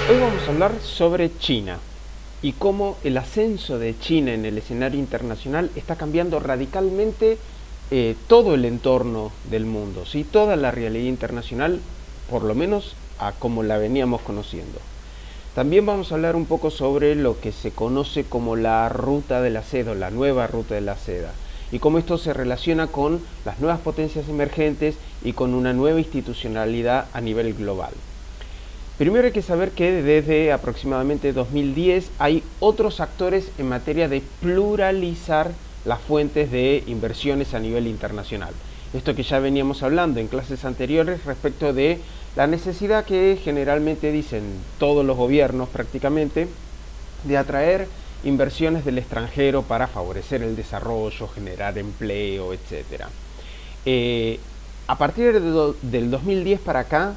Hoy vamos a hablar sobre China y cómo el ascenso de China en el escenario internacional está cambiando radicalmente todo el entorno del mundo, ¿sí? Toda la realidad internacional, por lo menos a como la veníamos conociendo. También vamos a hablar un poco sobre lo que se conoce como la ruta de la seda, o la nueva ruta de la seda, y cómo esto se relaciona con las nuevas potencias emergentes y con una nueva institucionalidad a nivel global. Primero hay que saber que desde aproximadamente 2010 hay otros actores en materia de pluralizar las fuentes de inversiones a nivel internacional. Esto que ya veníamos hablando en clases anteriores respecto de la necesidad que generalmente dicen todos los gobiernos prácticamente de atraer inversiones del extranjero para favorecer el desarrollo, generar empleo, etc. A partir del 2010 para acá,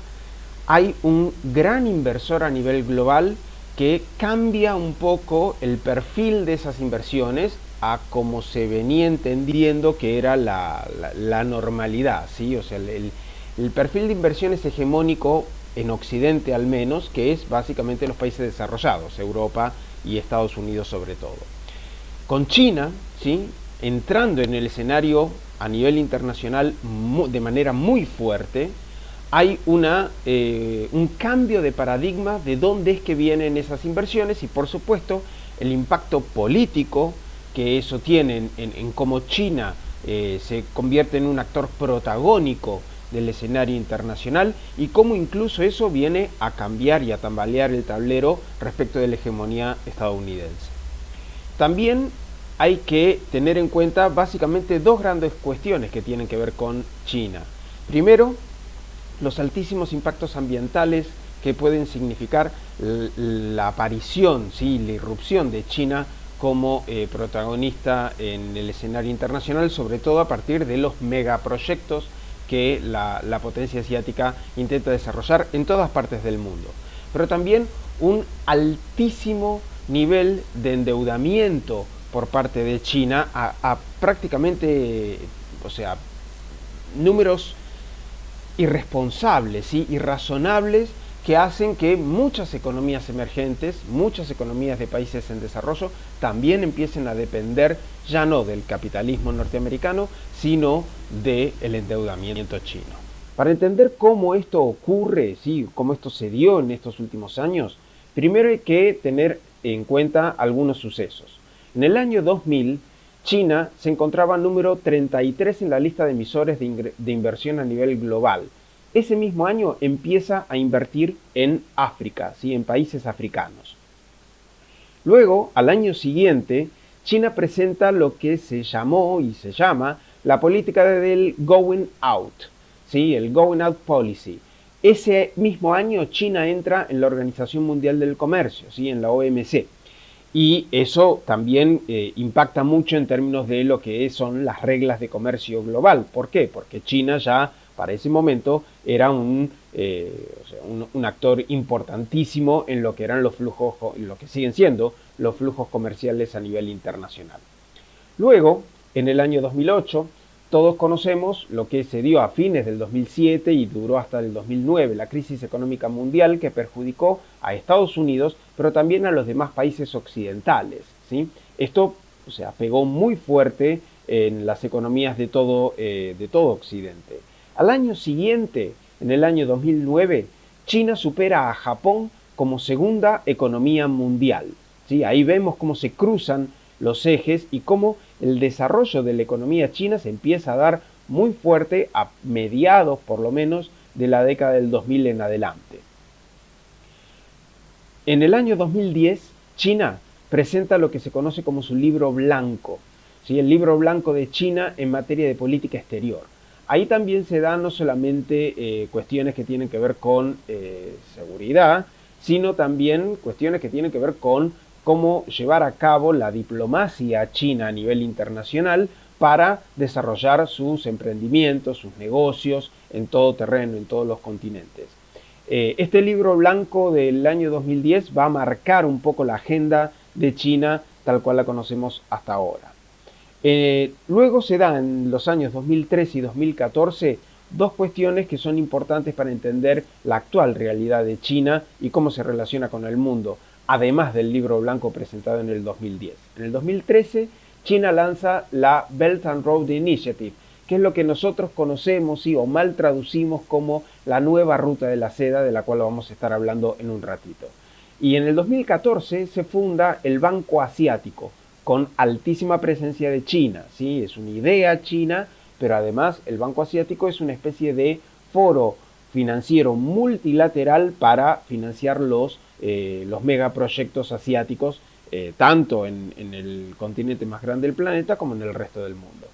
hay un gran inversor a nivel global que cambia un poco el perfil de esas inversiones a como se venía entendiendo que era la normalidad, ¿sí? O sea, el perfil de inversiones hegemónico en Occidente al menos, que es básicamente los países desarrollados, Europa y Estados Unidos sobre todo. Con China, ¿sí?, entrando en el escenario a nivel internacional de manera muy fuerte, hay un cambio de paradigma de dónde es que vienen esas inversiones y por supuesto el impacto político que eso tiene en cómo China se convierte en un actor protagónico del escenario internacional y cómo incluso eso viene a cambiar y a tambalear el tablero respecto de la hegemonía estadounidense. También hay que tener en cuenta básicamente dos grandes cuestiones que tienen que ver con China. Primero, los altísimos impactos ambientales que pueden significar la aparición, ¿sí?, la irrupción de China como protagonista en el escenario internacional, sobre todo a partir de los megaproyectos que la potencia asiática intenta desarrollar en todas partes del mundo. Pero también un altísimo nivel de endeudamiento por parte de China a prácticamente, o sea, números irresponsables, ¿sí?, irrazonables, que hacen que muchas economías emergentes, muchas economías de países en desarrollo, también empiecen a depender ya no del capitalismo norteamericano, sino del endeudamiento chino. Para entender cómo esto ocurre, ¿sí?, cómo esto se dio en estos últimos años, primero hay que tener en cuenta algunos sucesos. En el año 2000, China se encontraba número 33 en la lista de emisores de inversión a nivel global. Ese mismo año empieza a invertir en África, ¿sí?, en países africanos. Luego, al año siguiente, China presenta lo que se llamó y se llama la política del Going Out, ¿sí?, el Going Out Policy. Ese mismo año China entra en la Organización Mundial del Comercio, ¿sí?, en la OMC. Y eso también impacta mucho en términos de lo que son las reglas de comercio global. ¿Por qué? Porque China ya para ese momento era un actor importantísimo en lo que eran los flujos, lo que siguen siendo los flujos comerciales a nivel internacional. Luego, en el año 2008, todos conocemos lo que se dio a fines del 2007 y duró hasta el 2009, la crisis económica mundial que perjudicó a Estados Unidos, pero también a los demás países occidentales, ¿sí? Esto, o sea, pegó muy fuerte en las economías de todo Occidente. Al año siguiente, en el año 2009, China supera a Japón como segunda economía mundial, ¿sí? Ahí vemos cómo se cruzan los ejes y cómo el desarrollo de la economía china se empieza a dar muy fuerte a mediados, por lo menos, de la década del 2000 en adelante. En el año 2010, China presenta lo que se conoce como su libro blanco, ¿sí?, el libro blanco de China en materia de política exterior. Ahí también se dan no solamente cuestiones que tienen que ver con seguridad, sino también cuestiones que tienen que ver con cómo llevar a cabo la diplomacia china a nivel internacional para desarrollar sus emprendimientos, sus negocios en todo terreno, en todos los continentes. Este libro blanco del año 2010 va a marcar un poco la agenda de China tal cual la conocemos hasta ahora. Luego se da en los años 2013 y 2014 dos cuestiones que son importantes para entender la actual realidad de China y cómo se relaciona con el mundo, además del libro blanco presentado en el 2010. En el 2013, China lanza la Belt and Road Initiative, que es lo que nosotros conocemos o mal traducimos como la nueva ruta de la seda, de la cual vamos a estar hablando en un ratito. Y en el 2014 se funda el Banco Asiático, con altísima presencia de China, ¿sí? Es una idea china, pero además el Banco Asiático es una especie de foro financiero multilateral para financiar los megaproyectos asiáticos, tanto en el continente más grande del planeta como en el resto del mundo.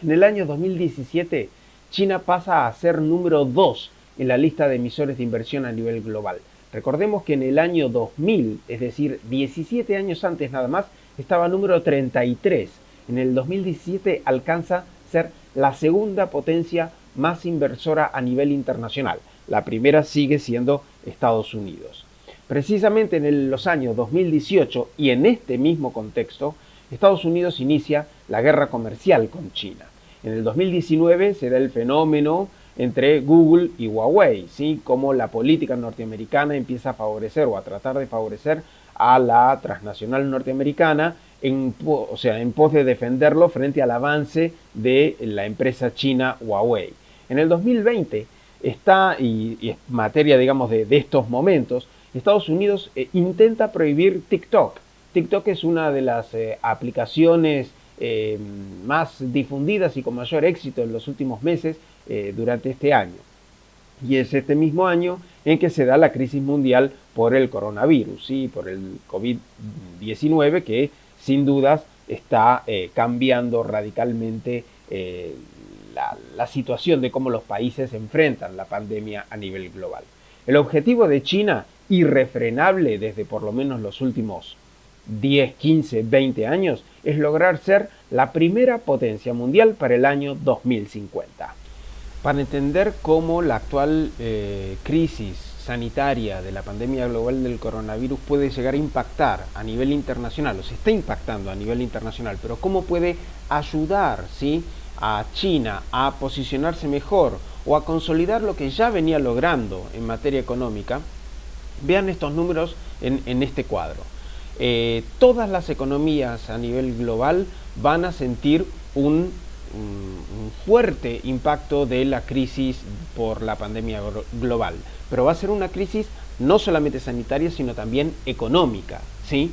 En el año 2017, China pasa a ser número 2 en la lista de emisores de inversión a nivel global. Recordemos que en el año 2000, es decir, 17 años antes nada más, estaba número 33. En el 2017 alcanza a ser la segunda potencia más inversora a nivel internacional. La primera sigue siendo Estados Unidos. Precisamente en los años 2018 y en este mismo contexto, Estados Unidos inicia la guerra comercial con China. En el 2019 se da el fenómeno entre Google y Huawei, ¿sí? Como la política norteamericana empieza a favorecer o a tratar de favorecer a la transnacional norteamericana en pos de defenderlo frente al avance de la empresa china Huawei. En el 2020 está, y es materia digamos de estos momentos, Estados Unidos intenta prohibir TikTok. TikTok es una de las aplicaciones más difundidas y con mayor éxito en los últimos meses durante este año. Y es este mismo año en que se da la crisis mundial por el coronavirus, ¿sí? Por el COVID-19, que sin dudas está cambiando radicalmente la situación de cómo los países enfrentan la pandemia a nivel global. El objetivo de China, irrefrenable desde por lo menos los últimos 10, 15, 20 años, es lograr ser la primera potencia mundial para el año 2050. Para entender cómo la actual crisis sanitaria de la pandemia global del coronavirus puede llegar a impactar a nivel internacional, o se está impactando a nivel internacional, pero cómo puede ayudar, ¿sí?, a China a posicionarse mejor o a consolidar lo que ya venía logrando en materia económica, vean estos números en este cuadro. Todas las economías a nivel global van a sentir un fuerte impacto de la crisis por la pandemia global, pero va a ser una crisis no solamente sanitaria sino también económica, ¿sí?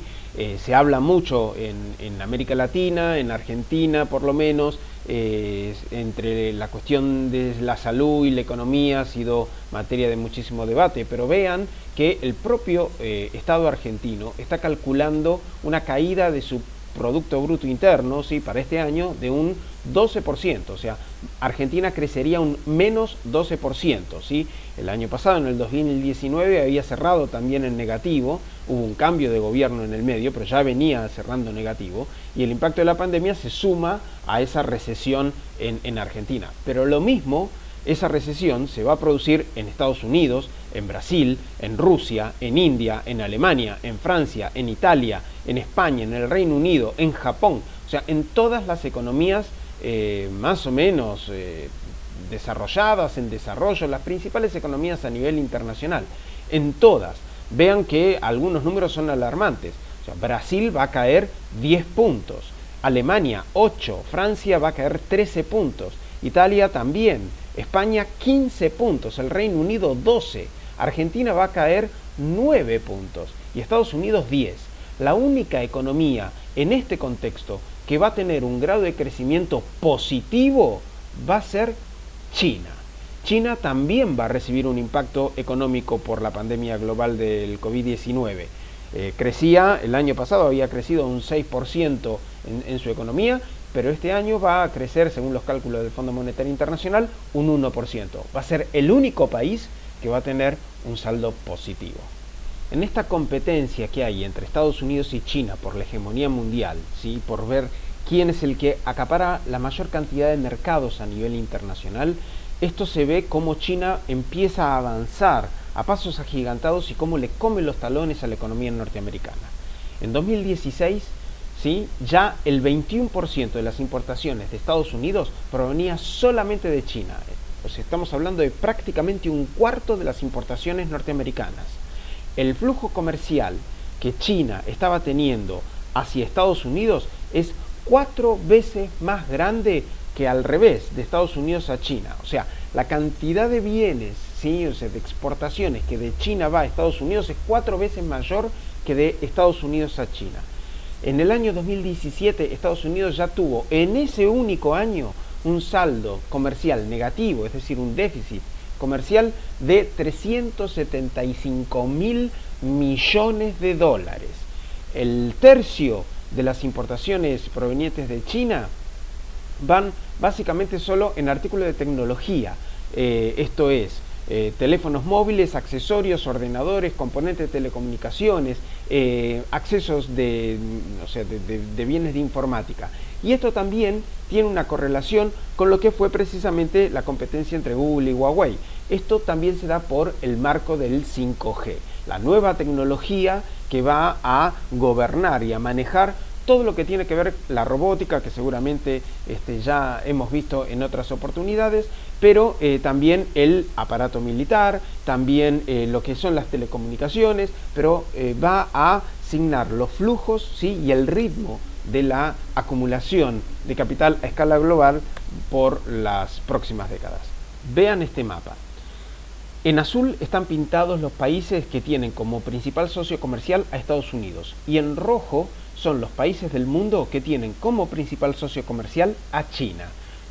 Se habla mucho en América Latina, en Argentina por lo menos, entre la cuestión de la salud y la economía ha sido materia de muchísimo debate, pero vean que el propio Estado argentino está calculando una caída de su Producto Bruto Interno, ¿sí?, para este año de un 12%, o sea, Argentina crecería un menos 12%, ¿sí? El año pasado, en el 2019, había cerrado también en negativo, hubo un cambio de gobierno en el medio, pero ya venía cerrando negativo, y el impacto de la pandemia se suma a esa recesión en Argentina. Pero lo mismo, esa recesión se va a producir en Estados Unidos, en Brasil, en Rusia, en India, en Alemania, en Francia, en Italia, en España, en el Reino Unido, en Japón, o sea, en todas las economías más o menos desarrolladas, en desarrollo, las principales economías a nivel internacional, en todas. Vean que algunos números son alarmantes. O sea, Brasil va a caer 10 puntos, Alemania 8, Francia va a caer 13 puntos, Italia también, España 15 puntos, el Reino Unido 12, Argentina va a caer 9 puntos y Estados Unidos 10. La única economía en este contexto que va a tener un grado de crecimiento positivo va a ser China. China también va a recibir un impacto económico por la pandemia global del COVID-19. Crecía, el año pasado había crecido un 6% en su economía, pero este año va a crecer, según los cálculos del Fondo Monetario Internacional, un 1%. Va a ser el único país que va a tener un saldo positivo. En esta competencia que hay entre Estados Unidos y China por la hegemonía mundial, ¿sí?, por ver quién es el que acapara la mayor cantidad de mercados a nivel internacional, esto se ve como China empieza a avanzar a pasos agigantados y cómo le come los talones a la economía norteamericana. En 2016, ¿sí?, ya el 21% de las importaciones de Estados Unidos provenía solamente de China. O sea, estamos hablando de prácticamente un cuarto de las importaciones norteamericanas. El flujo comercial que China estaba teniendo hacia Estados Unidos es 4 veces más grande que al revés, de Estados Unidos a China. O sea, la cantidad de bienes, ¿sí? O sea, de exportaciones que de China va a Estados Unidos es 4 veces mayor que de Estados Unidos a China. En el año 2017, Estados Unidos ya tuvo en ese único año un saldo comercial negativo, es decir, un déficit comercial de 375 mil millones de dólares. El tercio de las importaciones provenientes de China van básicamente solo en artículos de tecnología, esto es, teléfonos móviles, accesorios, ordenadores, componentes de telecomunicaciones, accesos de bienes de informática. Y esto también tiene una correlación con lo que fue precisamente la competencia entre Google y Huawei. Esto también se da por el marco del 5G, la nueva tecnología que va a gobernar y a manejar todo lo que tiene que ver la robótica, que seguramente ya hemos visto en otras oportunidades, pero también el aparato militar, también lo que son las telecomunicaciones, pero va a asignar los flujos, ¿sí? Y el ritmo de la acumulación de capital a escala global por las próximas décadas. Vean este mapa. En azul están pintados los países que tienen como principal socio comercial a Estados Unidos, y en rojo son los países del mundo que tienen como principal socio comercial a China.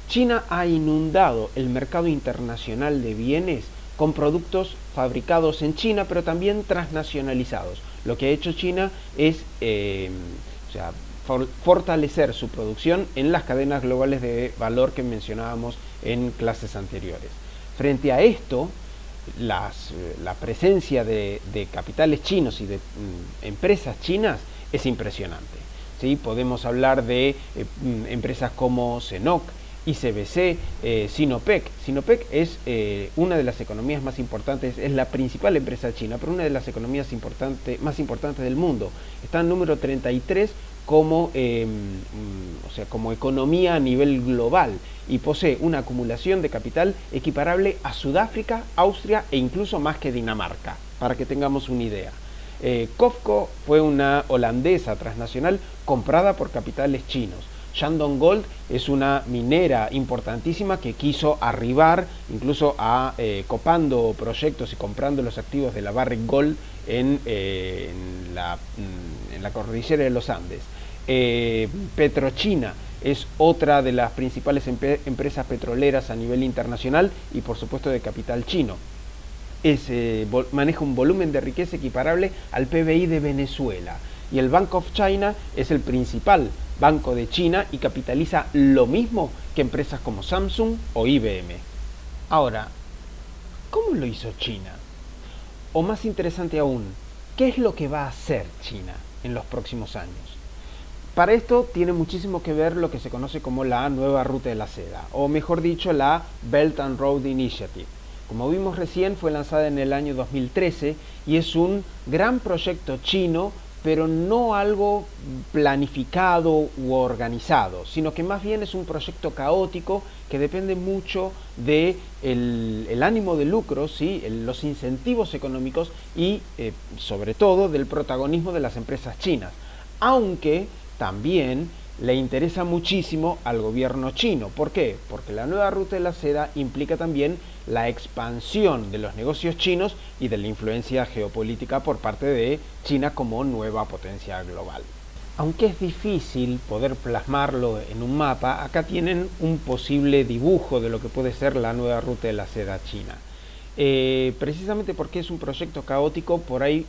China ha inundado el mercado internacional de bienes con productos fabricados en China, pero también transnacionalizados. Lo que ha hecho China es fortalecer su producción en las cadenas globales de valor que mencionábamos en clases anteriores. Frente a esto, la presencia de capitales chinos y de empresas chinas es impresionante, ¿sí? Podemos hablar de empresas como CNOOC, ICBC, Sinopec. Sinopec es una de las economías más importantes, es la principal empresa china, pero una de las economías más importantes del mundo. Está en número 33 como economía a nivel global y posee una acumulación de capital equiparable a Sudáfrica, Austria e incluso más que Dinamarca, para que tengamos una idea. COFCO fue una holandesa transnacional comprada por capitales chinos. Shandong Gold es una minera importantísima que quiso arribar incluso a copando proyectos y comprando los activos de la Barrick Gold en la cordillera de los Andes. PetroChina es otra de las principales empresas petroleras a nivel internacional y por supuesto de capital chino. Maneja un volumen de riqueza equiparable al PBI de Venezuela, y el Bank of China es el principal banco de China y capitaliza lo mismo que empresas como Samsung o IBM. Ahora, ¿cómo lo hizo China? O más interesante aún, ¿qué es lo que va a hacer China en los próximos años? Para esto tiene muchísimo que ver lo que se conoce como la nueva ruta de la seda, o mejor dicho, la Belt and Road Initiative. Como vimos recién, fue lanzada en el año 2013 y es un gran proyecto chino, pero no algo planificado u organizado, sino que más bien es un proyecto caótico que depende mucho de el ánimo de lucro, ¿sí? Los incentivos económicos y sobre todo del protagonismo de las empresas chinas, aunque también le interesa muchísimo al gobierno chino. ¿Por qué? Porque la nueva ruta de la seda implica también la expansión de los negocios chinos y de la influencia geopolítica por parte de China como nueva potencia global. Aunque es difícil poder plasmarlo en un mapa, acá tienen un posible dibujo de lo que puede ser la nueva ruta de la seda china. Precisamente porque es un proyecto caótico, por ahí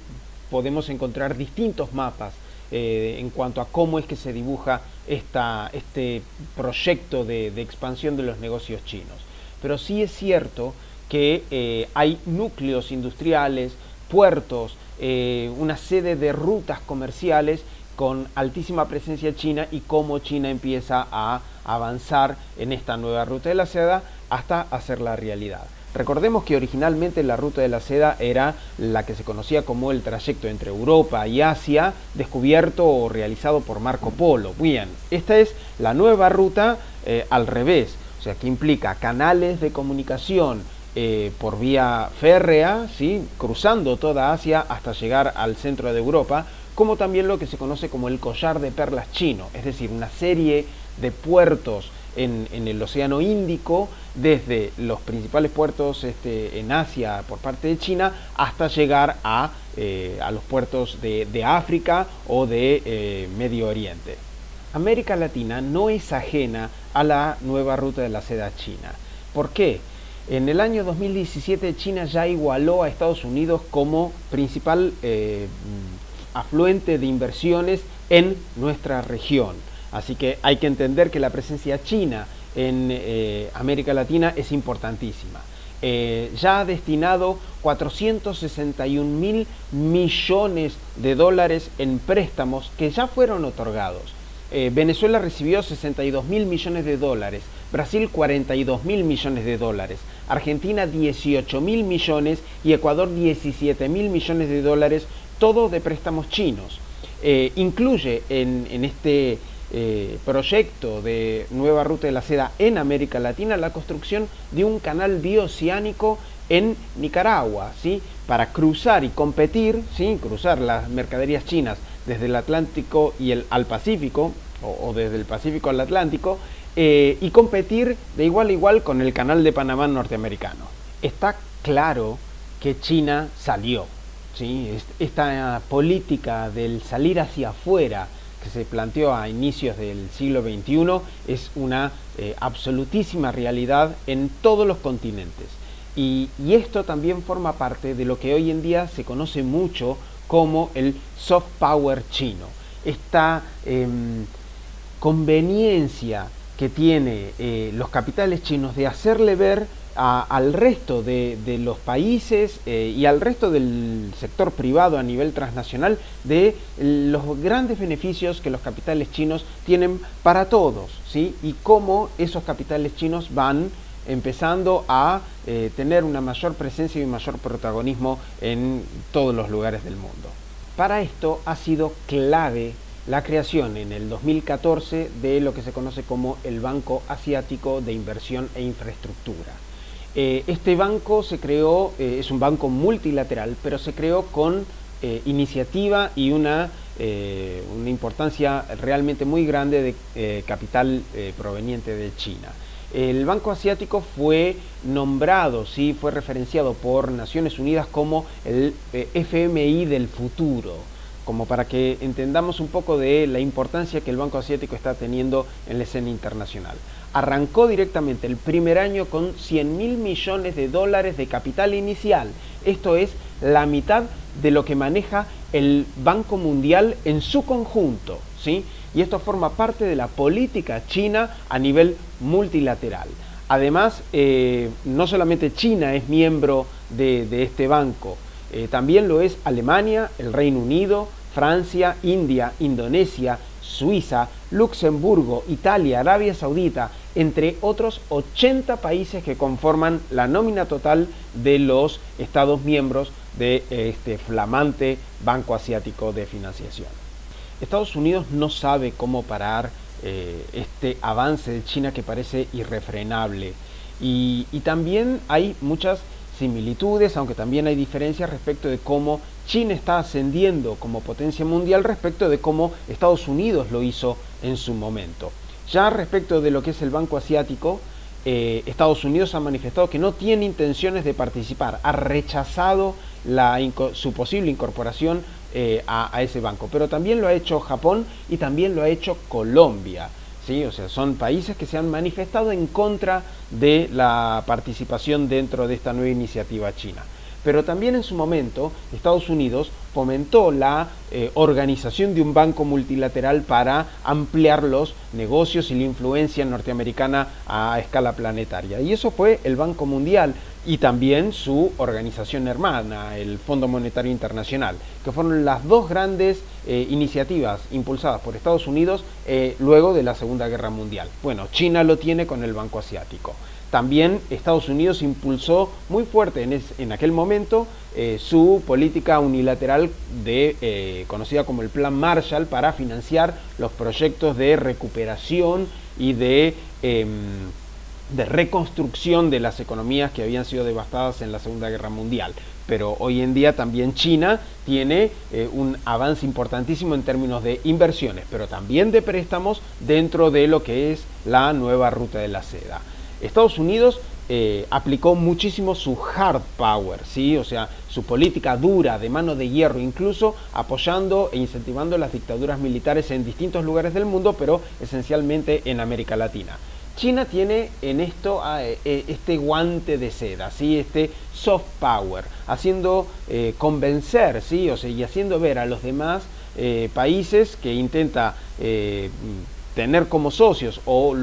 podemos encontrar distintos mapas en cuanto a cómo es que se dibuja este proyecto de expansión de los negocios chinos. Pero sí es cierto que hay núcleos industriales, puertos, una serie de rutas comerciales con altísima presencia china y cómo China empieza a avanzar en esta nueva ruta de la seda hasta hacerla realidad. Recordemos que originalmente la ruta de la seda era la que se conocía como el trayecto entre Europa y Asia, descubierto o realizado por Marco Polo. Bien, esta es la nueva ruta al revés. O o sea, que implica canales de comunicación por vía férrea, ¿sí? Cruzando toda Asia hasta llegar al centro de Europa, como también lo que se conoce como el collar de perlas chino, es decir, una serie de puertos en el Océano Índico, desde los principales puertos en Asia por parte de China hasta llegar a los puertos de África o de Medio Oriente. América Latina no es ajena a la nueva ruta de la seda china. ¿Por qué? En el año 2017 China ya igualó a Estados Unidos como principal afluente de inversiones en nuestra región. Así que hay que entender que la presencia china en América Latina es importantísima. Ya ha destinado 461.000 millones de dólares en préstamos que ya fueron otorgados. Venezuela recibió 62.000 millones de dólares, Brasil 42.000 millones de dólares, Argentina 18.000 millones y Ecuador 17.000 millones de dólares, todo de préstamos chinos. Incluye en este proyecto de nueva ruta de la seda en América Latina la construcción de un canal bioceánico en Nicaragua, ¿sí? Para cruzar y competir, ¿sí? Cruzar las mercaderías chinas desde el Atlántico al Pacífico, o desde el Pacífico al Atlántico, y competir de igual a igual con el canal de Panamá norteamericano. Está claro que China salió, ¿sí? Esta política del salir hacia afuera que se planteó a inicios del siglo XXI es una absolutísima realidad en todos los continentes. Y esto también forma parte de lo que hoy en día se conoce mucho como el soft power chino. Esta conveniencia que tiene los capitales chinos de hacerle ver al resto de los países y al resto del sector privado a nivel transnacional de los grandes beneficios que los capitales chinos tienen para todos, ¿sí? Y cómo esos capitales chinos van empezando a tener una mayor presencia y un mayor protagonismo en todos los lugares del mundo. Para esto ha sido clave la creación en el 2014 de lo que se conoce como el Banco Asiático de Inversión e Infraestructura. Este banco se creó, es un banco multilateral, pero se creó con iniciativa y una importancia realmente muy grande de capital proveniente de China. El Banco Asiático fue nombrado, ¿sí? Fue referenciado por Naciones Unidas como el FMI del futuro, como para que entendamos un poco de la importancia que el Banco Asiático está teniendo en la escena internacional. Arrancó directamente el primer año con 100.000 millones de dólares de capital inicial. Esto es la mitad de lo que maneja el Banco Mundial en su conjunto, ¿sí? Y esto forma parte de la política china a nivel multilateral. Además, no solamente China es miembro de este banco, también lo es Alemania, el Reino Unido, Francia, India, Indonesia, Suiza, Luxemburgo, Italia, Arabia Saudita, entre otros 80 países que conforman la nómina total de los Estados miembros de este flamante Banco Asiático de Financiación. Estados Unidos no sabe cómo parar este avance de China que parece irrefrenable. Y también hay muchas similitudes, aunque también hay diferencias respecto de cómo China está ascendiendo como potencia mundial respecto de cómo Estados Unidos lo hizo en su momento. Ya respecto de lo que es el Banco Asiático, Estados Unidos ha manifestado que no tiene intenciones de participar, ha rechazado su posible incorporación a ese banco, pero también lo ha hecho Japón y también lo ha hecho Colombia, ¿sí? O sea, son países que se han manifestado en contra de la participación dentro de esta nueva iniciativa china. Pero también en su momento Estados Unidos fomentó la organización de un banco multilateral para ampliar los negocios y la influencia norteamericana a escala planetaria. Y eso fue el Banco Mundial y también su organización hermana, el Fondo Monetario Internacional, que fueron las dos grandes iniciativas impulsadas por Estados Unidos luego de la Segunda Guerra Mundial. Bueno, China lo tiene con el Banco Asiático. También Estados Unidos impulsó muy fuerte en aquel momento su política unilateral conocida como el Plan Marshall para financiar los proyectos de recuperación y de de reconstrucción de las economías que habían sido devastadas en la Segunda Guerra Mundial. Pero hoy en día también China tiene un avance importantísimo en términos de inversiones, pero también de préstamos dentro de lo que es la nueva ruta de la seda. Estados Unidos aplicó muchísimo su hard power, ¿sí? O sea, su política dura, de mano de hierro, incluso apoyando e incentivando las dictaduras militares en distintos lugares del mundo, pero esencialmente en América Latina. China tiene en esto este guante de seda, ¿sí? Este soft power, haciendo convencer, ¿sí? O sea, y haciendo ver a los demás países que intenta tener como socios o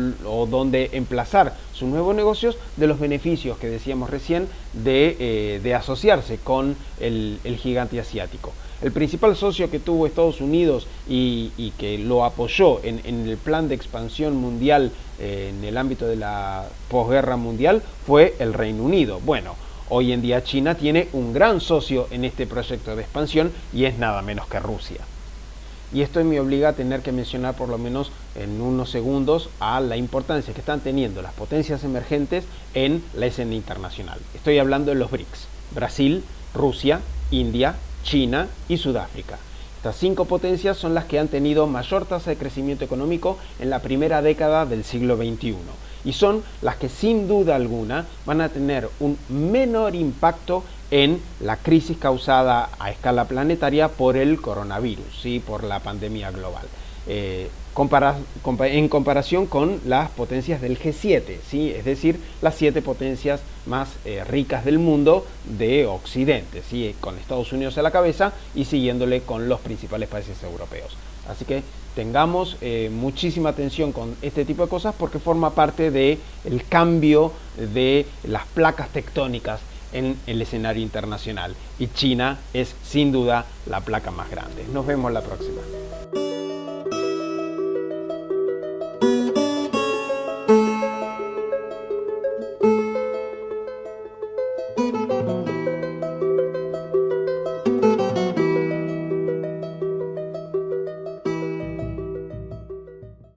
donde emplazar sus nuevos negocios, de los beneficios que decíamos recién de asociarse con el gigante asiático. El principal socio que tuvo Estados Unidos y que lo apoyó en el plan de expansión mundial en el ámbito de la posguerra mundial fue el Reino Unido. Bueno, hoy en día China tiene un gran socio en este proyecto de expansión y es nada menos que Rusia. Y esto me obliga a tener que mencionar por lo menos en unos segundos a la importancia que están teniendo las potencias emergentes en la escena internacional. Estoy hablando de los BRICS: Brasil, Rusia, India, China y Sudáfrica. Estas 5 potencias son las que han tenido mayor tasa de crecimiento económico en la primera década del siglo XXI. Y son las que sin duda alguna van a tener un menor impacto en la crisis causada a escala planetaria por el coronavirus, ¿sí? Por la pandemia global. En comparación con las potencias del G7, ¿sí? Es decir, las 7 potencias más ricas del mundo de Occidente, ¿sí? Con Estados Unidos a la cabeza y siguiéndole con los principales países europeos. Así que tengamos muchísima atención con este tipo de cosas porque forma parte del cambio de las placas tectónicas en el escenario internacional. Y China es sin duda la placa más grande. Nos vemos la próxima.